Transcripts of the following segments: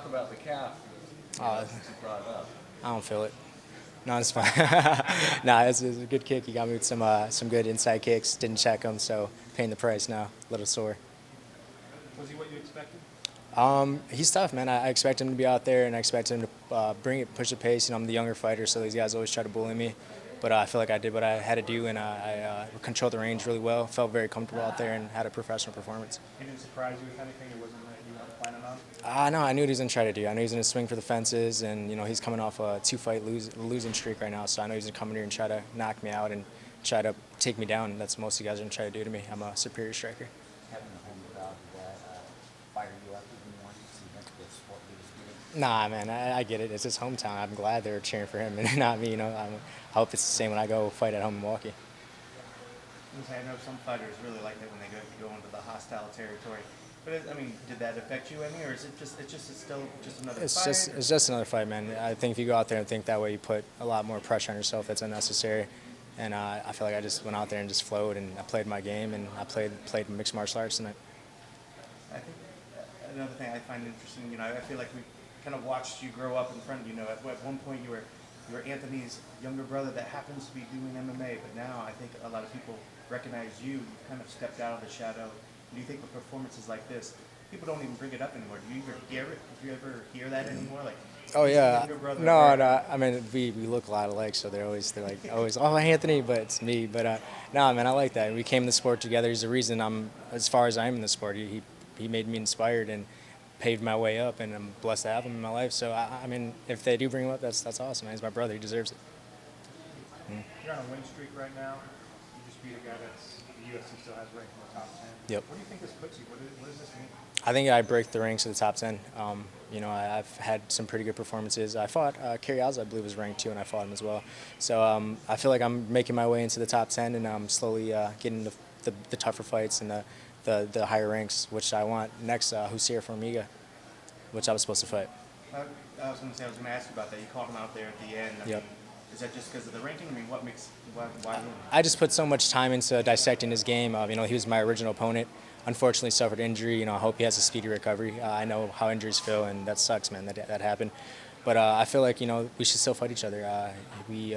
about the calf, since you brought it up. I don't feel it. No, it's fine. Nah, it's a good kick. He got me with some good inside kicks. Didn't check him, so paying the price now. A little sore. Was he what you expected? He's tough, man. I expect him to be out there, and I expect him to push the pace. I'm the younger fighter, so these guys always try to bully me. But I feel like I did what I had to do, and I controlled the range really well. Felt very comfortable out there, and had a professional performance. He didn't surprise you with anything? It wasn't that you weren't planning on? No, I knew what he was going to try to do. I knew he was going to swing for the fences, and he's coming off a two-fight losing streak right now. So I know he's going to come in here and try to knock me out and try to take me down. That's what most of you guys are going to try to do to me. I'm a superior striker. Having a home crowd that fire you up even more, so you think the sport leaders. Nah, man, I get it. It's his hometown. I'm glad they're cheering for him and not me. I hope it's the same when I go fight at home in Milwaukee. I know some fighters really like that when they go into the hostile territory. But did that affect you any, or is it still just another fight? It's just another fight, man. I think if you go out there and think that way, you put a lot more pressure on yourself that's unnecessary. And I feel like I just went out there and just flowed, and I played my game, and I played mixed martial arts tonight. I think another thing I find interesting, I feel like we kind of watched you grow up in front of you. At one point you were Anthony's younger brother that happens to be doing MMA, but now I think a lot of people recognize you. You kind of stepped out of the shadow. Do you think with performances like this, people don't even bring it up anymore? Do you ever hear it? Do you ever hear that anymore? Like, oh yeah, no. I mean, we look a lot alike, so they're like always, oh Anthony, but it's me. But no, man, I like that. We came in the sport together. He's the reason I'm as far as I am in the sport. He made me inspired and paved my way up, and I'm blessed to have him in my life. So I mean, if they do bring him up, that's awesome. Man. He's my brother. He deserves it. You're on a win streak right now. You just beat a guy that's the UFC still has ranked in the top 10. Yep. What do you think this puts you? What does this mean? I think I break the ranks of the top 10. I've had some pretty good performances. I fought Kerry Alza, I believe, was ranked 2, and I fought him as well. So I feel like I'm making my way into the top 10, and I'm slowly getting the tougher fights and the higher ranks, which I want next. Hussein Formiga, which I was supposed to fight. I was going to ask you about that. You called him out there at the end. Yep. Is that just because of the ranking? Why? I just put so much time into dissecting his game. He was my original opponent. Unfortunately, suffered injury. I hope he has a speedy recovery. I know how injuries feel, and that sucks, man. That happened. But I feel like we should still fight each other. He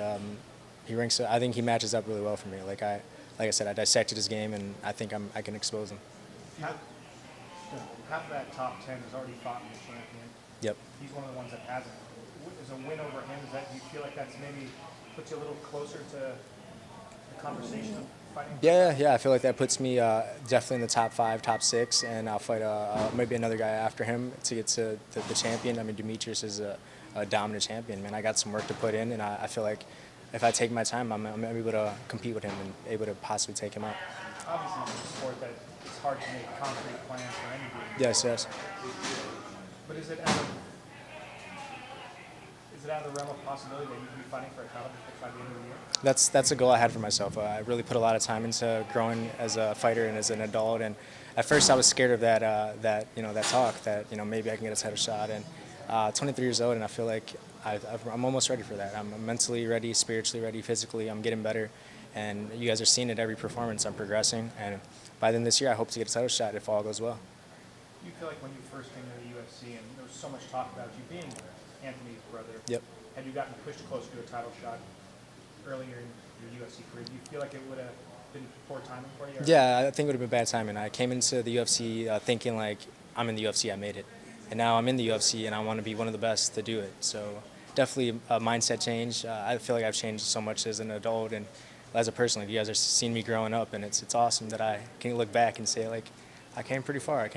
ranks. I think he matches up really well for me. Like I said, I dissected his game, and I think I can expose him. Half of that top 10 has already fought in the champion. Yep. He's one of the ones that hasn't. Is a win over him, do you feel like that's maybe puts you a little closer to the conversation of fighting? Yeah, I feel like that puts me definitely in the top 5, top 6, and I'll fight maybe another guy after him to get to the champion. I mean, Demetrius is a dominant champion, man. I got some work to put in, and I feel like if I take my time, I'm able to compete with him and able to possibly take him out. Obviously, it's a sport that it's hard to make concrete plans for anybody. Yes. But is it out of the realm of possibility that you could be fighting for a title by the end of the year? That's a goal I had for myself. I really put a lot of time into growing as a fighter and as an adult. And at first, I was scared of that talk that maybe I can get a title shot. And 23 years old, and I feel like I'm almost ready for that. I'm mentally ready, spiritually ready, physically. I'm getting better, and you guys are seeing it every performance. I'm progressing, and by the end of this year, I hope to get a title shot if all goes well. You feel like when you first came to the UFC, and there was so much talk about you being Anthony's brother. Yep. Had you gotten pushed closer to a title shot earlier in your UFC career, do you feel like it would have been poor timing for you? Yeah, I think it would have been bad timing. I came into the UFC thinking like I'm in the UFC, I made it. And now I'm in the UFC and I want to be one of the best to do it. So definitely a mindset change. I feel like I've changed so much as an adult and as a person. Like, you guys are seeing me growing up, and it's awesome that I can look back and say, like, I came pretty far.